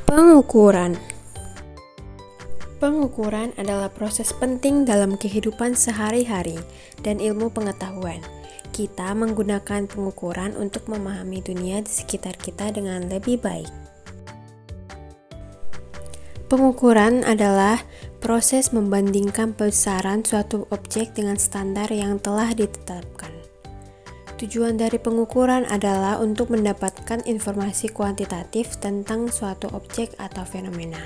Pengukuran. Pengukuran adalah proses penting dalam kehidupan sehari-hari dan ilmu pengetahuan. Kita menggunakan pengukuran untuk memahami dunia di sekitar kita dengan lebih baik. Pengukuran adalah proses membandingkan besaran suatu objek dengan standar yang telah ditetapkan. Tujuan dari pengukuran adalah untuk mendapatkan informasi kuantitatif tentang suatu objek atau fenomena.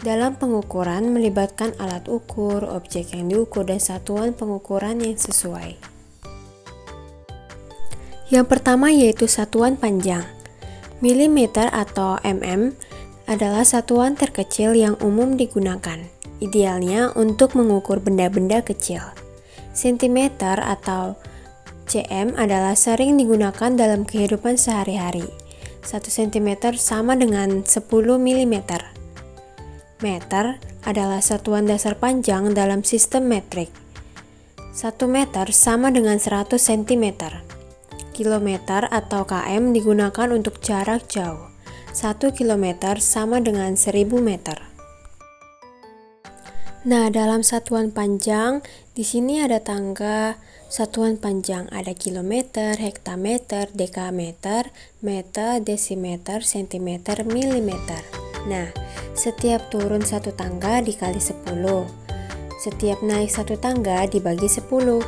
Dalam pengukuran melibatkan alat ukur, objek yang diukur, dan satuan pengukuran yang sesuai. Yang pertama yaitu satuan panjang. Milimeter atau mm adalah satuan terkecil yang umum digunakan, idealnya untuk mengukur benda-benda kecil. Sentimeter atau cm adalah sering digunakan dalam kehidupan sehari-hari. 1 cm sama dengan 10 mm. Meter adalah satuan dasar panjang dalam sistem metrik. 1 meter sama dengan 100 cm. Kilometer atau km digunakan untuk jarak jauh. 1 kilometer sama dengan 1000 meter. Nah, dalam satuan panjang, di sini ada tangga satuan panjang, ada kilometer, hektameter, dekameter, meter, desimeter, sentimeter, milimeter. Nah, setiap turun satu tangga dikali 10. Setiap naik satu tangga dibagi 10.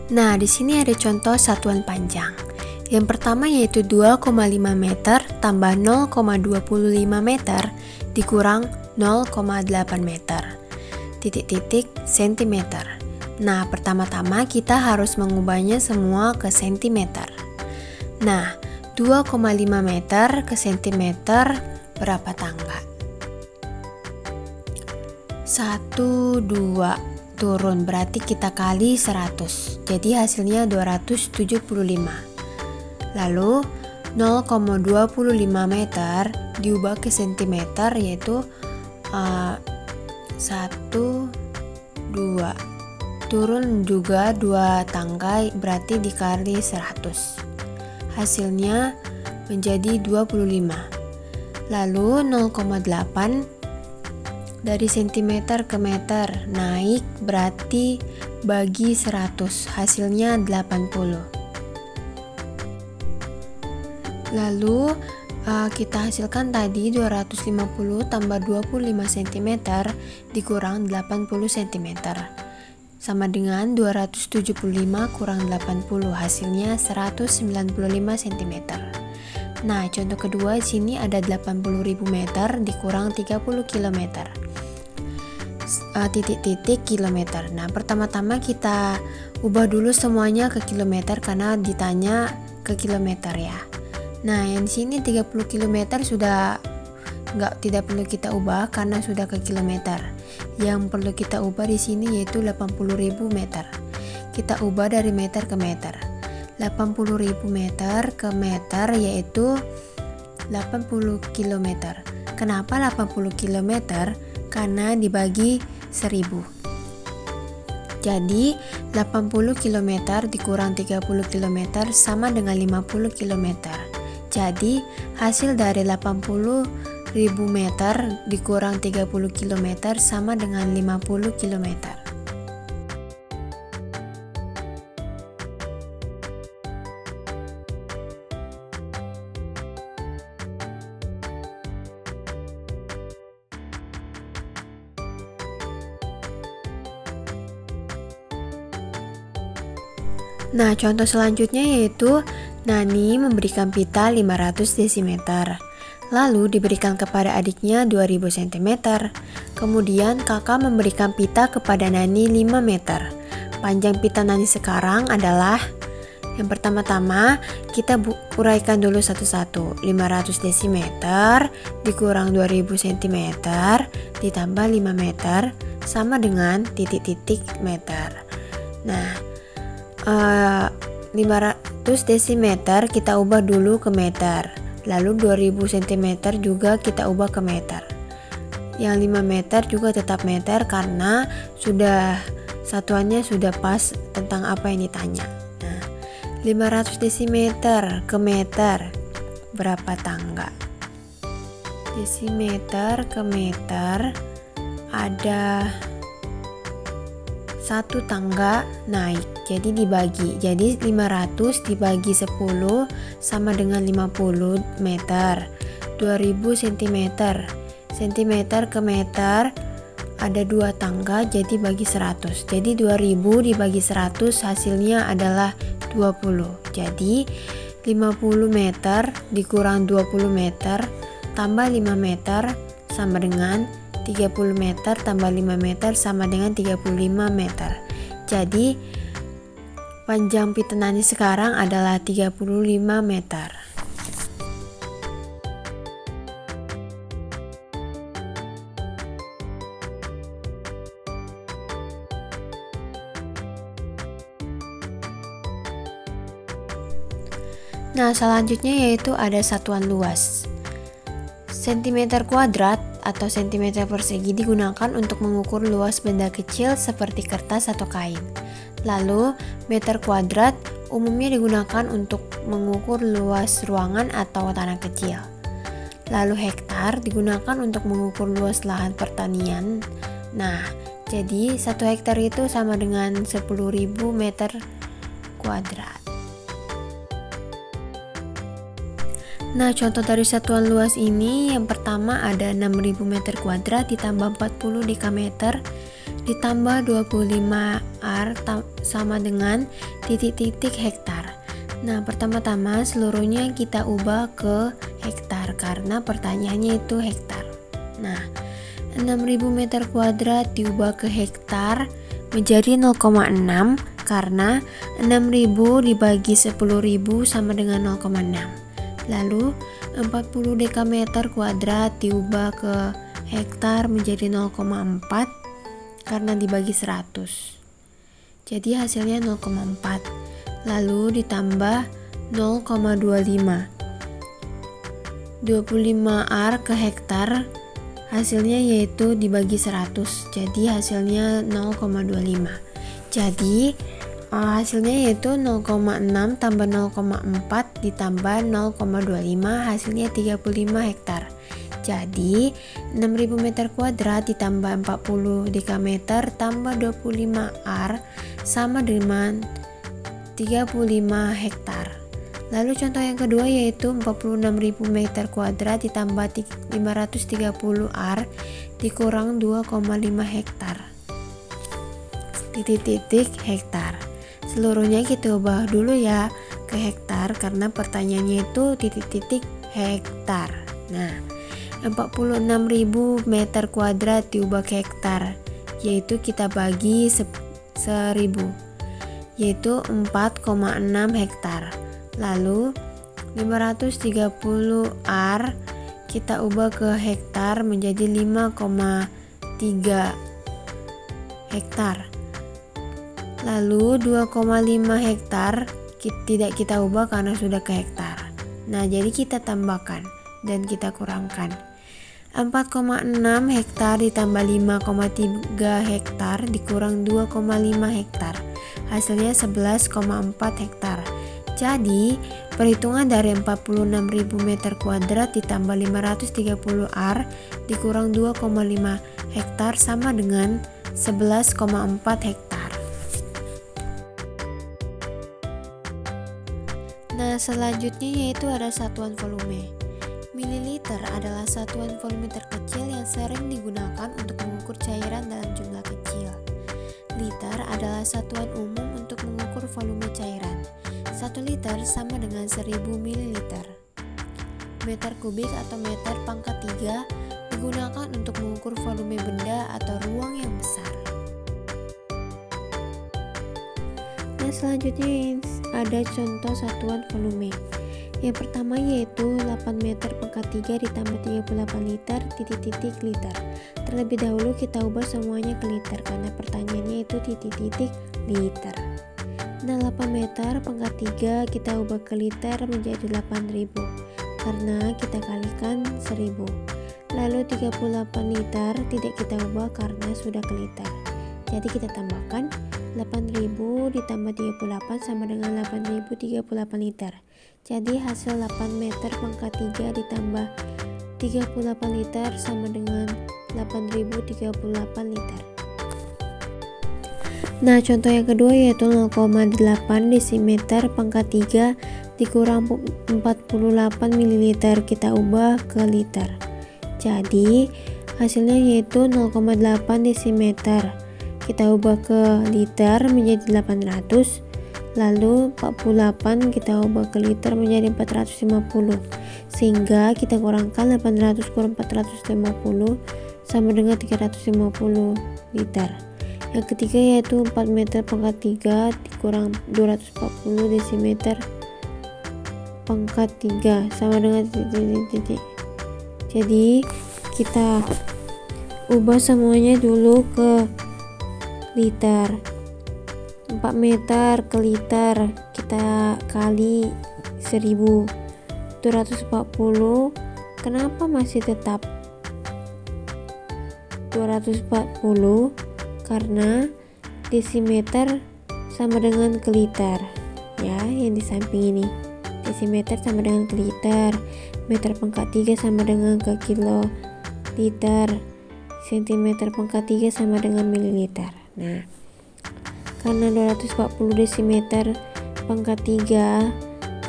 Nah, di sini ada contoh satuan panjang. Yang pertama yaitu 2,5 meter tambah 0,25 meter dikurang 0,8 meter. Titik-titik sentimeter. Nah, pertama-tama kita harus mengubahnya semua ke sentimeter. Nah, 2,5 meter ke sentimeter berapa tangga? 1, 2, turun berarti kita kali 100. Jadi hasilnya 275. Lalu 0,25 meter diubah ke sentimeter yaitu 1, 2. Turun juga 2 tangga berarti dikali 100. Hasilnya menjadi 25. Lalu 0,8 dari sentimeter ke meter naik berarti bagi 100. Hasilnya 80. Lalu kita hasilkan tadi 250 tambah 25 cm dikurang 80 cm. Sama dengan 275 kurang 80, hasilnya 195 cm. Nah, contoh kedua di sini ada 80.000 meter dikurang 30 km. Titik-titik kilometer. Nah, pertama-tama kita ubah dulu semuanya ke kilometer karena ditanya ke kilometer ya. Nah, yang di sini 30 km sudah tidak perlu kita ubah karena sudah ke kilometer. Yang perlu kita ubah di sini yaitu 80.000 meter. Kita ubah dari meter ke meter. 80.000 meter ke meter yaitu 80 km. Kenapa 80 km? Karena dibagi 1000. Jadi 80 km dikurang 30 km sama dengan 50 km. Jadi hasil dari 80.000 meter dikurang 30 km sama dengan 50 km. Nah, contoh selanjutnya yaitu Nani memberikan pita 500 desimeter. Lalu diberikan kepada adiknya 2000 cm. Kemudian kakak memberikan pita kepada Nani 5 meter. Panjang pita Nani sekarang adalah, yang pertama-tama kita uraikan dulu satu-satu. 500 desimeter dikurang 2000 cm ditambah 5 meter sama dengan titik-titik meter. Nah, 500 desimeter kita ubah dulu ke meter. Lalu 2000 cm juga kita ubah ke meter. Yang 5 meter juga tetap meter karena satuannya sudah pas tentang apa yang ditanya. Nah, 500 desimeter ke meter berapa tangga. Desimeter ke meter ada 1 tangga naik, jadi dibagi. Jadi 500 dibagi 10 sama dengan 50 meter. 2000 cm. Centimeter ke meter ada 2 tangga, jadi bagi 100. Jadi 2000 dibagi 100 hasilnya adalah 20. Jadi 50 meter dikurang 20 meter tambah 5 meter sama dengan 30 meter tambah 5 meter sama dengan 35 meter. Jadi panjang Pitenani sekarang adalah 35 meter. Nah, selanjutnya yaitu ada satuan luas. Sentimeter kuadrat atau sentimeter persegi digunakan untuk mengukur luas benda kecil seperti kertas atau kain. Lalu, meter kuadrat umumnya digunakan untuk mengukur luas ruangan atau tanah kecil. Lalu hektar digunakan untuk mengukur luas lahan pertanian. Nah, jadi 1 hektar itu sama dengan 10.000 meter kuadrat. Nah, contoh dari satuan luas ini yang pertama ada 6.000 meter kuadrat ditambah 40 dekameter ditambah 25 ar sama dengan titik-titik hektar. Nah, pertama-tama seluruhnya kita ubah ke hektar karena pertanyaannya itu hektar. Nah, 6.000 meter kuadrat diubah ke hektar menjadi 0,6 karena 6.000 dibagi 10.000 sama dengan 0,6. Lalu 40 dekameter kuadrat diubah ke hektar menjadi 0,4 karena dibagi 100. Jadi hasilnya 0,4. Lalu ditambah 0,25. 25 ar ke hektar hasilnya yaitu dibagi 100. Jadi hasilnya 0,25. Jadi hasilnya yaitu 0,6 tambah 0,4 ditambah 0,25 hasilnya 35 hektar. Jadi 6.000 meter kuadrat ditambah 40 dekameter tambah 25 ar sama dengan 35 hektar. Lalu contoh yang kedua yaitu 46.000 meter kuadrat ditambah 530 ar dikurang 2,5 hektar. Titik-titik hektar. Seluruhnya kita ubah dulu ya ke hektar karena pertanyaannya itu titik-titik hektar. Nah, 46.000 meter kuadrat diubah ke hektar, yaitu kita bagi 1000, yaitu 4,6 hektar. Lalu 530 ar kita ubah ke hektar menjadi 5,3 hektar. Lalu 2,5 hektar tidak kita ubah karena sudah ke hektar. Nah, jadi kita tambahkan dan kita kurangkan. 4,6 hektar ditambah 5,3 hektar dikurang 2,5 hektar. Hasilnya 11,4 hektar. Jadi, perhitungan dari 46.000 meter kuadrat ditambah 530 ar dikurang 2,5 hektar sama dengan 11,4 hektar. Nah, selanjutnya yaitu ada satuan volume. Mililiter adalah satuan volume terkecil yang sering digunakan untuk mengukur cairan dalam jumlah kecil. Liter adalah satuan umum untuk mengukur volume cairan. 1 liter sama dengan 1000 ml. Meter kubik atau meter pangkat 3 digunakan untuk mengukur volume benda atau ruang yang besar. Nah, selanjutnya ada contoh satuan volume. Yang pertama yaitu 8 meter pangkat 3 ditambah 38 liter titik-titik liter. Terlebih dahulu kita ubah semuanya ke liter karena pertanyaannya itu titik-titik liter. Nah, 8 meter pangkat 3 kita ubah ke liter menjadi 8.000 karena kita kalikan 1000. Lalu 38 liter tidak kita ubah karena sudah ke liter. Jadi kita tambahkan 8.000 ditambah 38 sama dengan 8.038 liter. Jadi hasil 8 meter pangkat 3 ditambah 38 liter sama dengan 8.038 liter. Nah, contoh yang kedua yaitu 0,8 desimeter pangkat 3 dikurang 48 ml, kita ubah ke liter. Jadi hasilnya yaitu 0,8 desimeter, kita ubah ke liter menjadi 800, lalu 48 kita ubah ke liter menjadi 450, sehingga kita kurangkan 800 kurang 450 sama dengan 350 liter. Yang ketiga yaitu 4 meter pangkat 3 dikurang 240 desimeter pangkat 3 sama dengan titik. Jadi kita ubah semuanya dulu ke liter. 4 meter ke liter kita kali 1000, 240. Kenapa masih tetap 240? Karena desimeter sama dengan ke liter ya, yang di samping ini. Desimeter sama dengan ke liter, meter pangkat 3 sama dengan ke kilo liter, sentimeter pangkat 3 sama dengan mililiter. Nah, karena 240 desimeter pangkat 3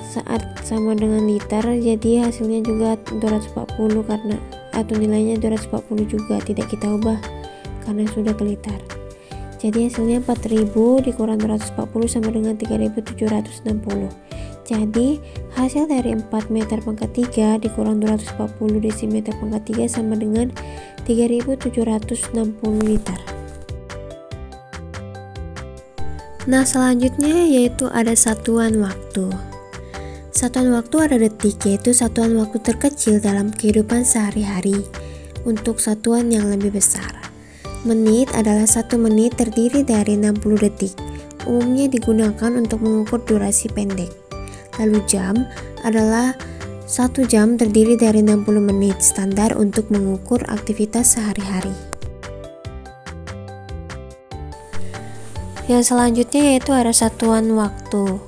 saat sama dengan liter, jadi hasilnya juga 240 karena atau nilainya 240 juga, tidak kita ubah karena sudah ke liter. Jadi hasilnya 4000 dikurang 240 sama dengan 3760. Jadi hasil dari 4 meter pangkat 3 dikurang 240 desimeter pangkat 3 sama dengan 3760 liter. Nah, selanjutnya yaitu ada satuan waktu. Satuan waktu ada detik, yaitu satuan waktu terkecil dalam kehidupan sehari-hari. Untuk satuan yang lebih besar, menit adalah 1 menit terdiri dari 60 detik. Umumnya digunakan untuk mengukur durasi pendek. Lalu jam adalah 1 jam terdiri dari 60 menit, standar untuk mengukur aktivitas sehari-hari. Yang selanjutnya yaitu ada satuan waktu.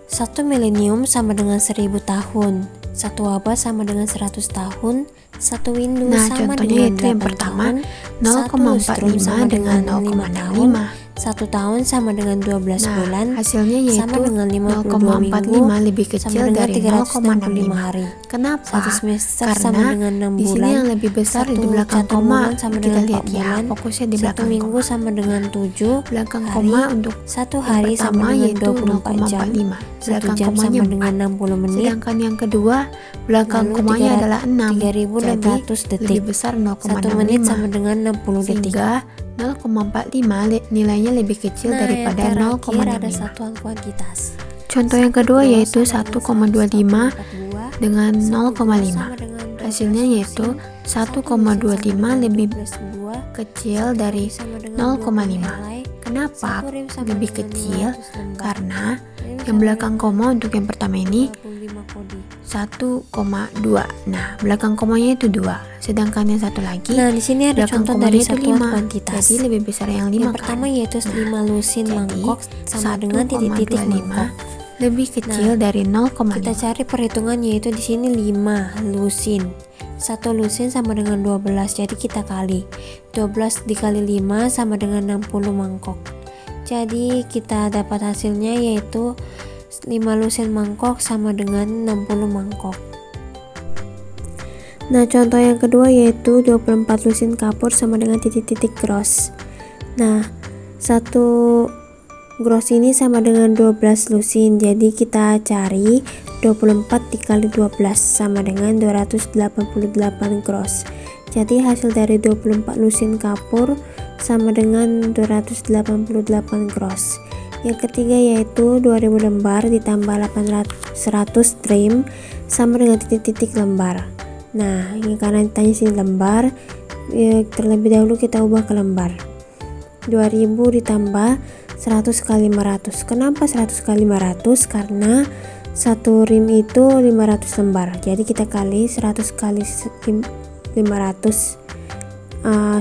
1 milenium sama dengan 1000 tahun, 1 abad sama dengan 100 tahun, 1 windu sama dengan 8 yang pertama, tahun, 0,45 dengan 0,65. 1 tahun sama dengan 12 bulan, hasilnya yaitu sama dengan 52 0,45 minggu, lebih kecil dari 365 hari. Kenapa? 1 semester Karena sama dengan 6 di sini bulan, yang lebih besar di belakang satu koma, bulan sama kita dengan lihat 4 ya, bulan, fokusnya di 1 belakang minggu koma. sama dengan 7 Belakang hari, koma untuk 1 yang hari pertama sama dengan yaitu 24 jam, 0,45. 1 Belakang jam komanya sama 4. dengan 60 menit, Sedangkan yang kedua belakang lalu komanya adalah 6. 3600 Jadi detik. lebih besar 1 menit 0,65. sama dengan 60 detik. Sehingga 0,45 nilainya lebih kecil daripada yang terakhir ada 0,65. satuan kuantitas. Contoh yang kedua yaitu 1,25 dengan 0,5. sama dengan Hasilnya yaitu 1,25 lebih kecil dari 0,5. Kenapa lebih kecil? Karena yang belakang koma untuk yang pertama ini 1,2. Nah, belakang komanya itu 2. Sedangkan yang satu lagi, Nah, di sini ada belakang contoh komanya dari itu satuan 5. kuantitas. Jadi lebih besar yang 5 Yang pertama yaitu 5 lusin mangkok sama dengan titik-titik mangkok. lebih kecil dari 0,5. Kita cari perhitungan yaitu di sini 5 lusin. 1 lusin sama dengan 12, jadi kita kali 12 dikali 5 sama dengan 60 mangkok. Jadi kita dapat hasilnya yaitu 5 lusin mangkok sama dengan 60 mangkok. Nah, contoh yang kedua yaitu 24 lusin kapur sama dengan titik-titik gross. Nah, 1 gross ini sama dengan 12 lusin, jadi kita cari 24 dikali 12 sama dengan 288 gross. Jadi hasil dari 24 lusin kapur sama dengan 288 gross. Yang ketiga yaitu 2000 lembar ditambah 100 trim sama dengan titik-titik lembar. Nah, ini karena ditanya sini lembar, terlebih dahulu kita ubah ke lembar. 2000 ditambah 100 kali 500. Kenapa 100 kali 500? Karena satu rim itu 500 lembar. Jadi kita kali 100 kali 500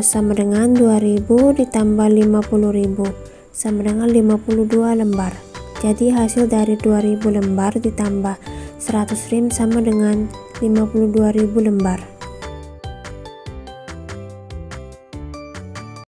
sama dengan 2000 ditambah 50.000 sama dengan 52 lembar. Jadi hasil dari 2000 lembar ditambah 100 rim sama dengan 52.000 lembar.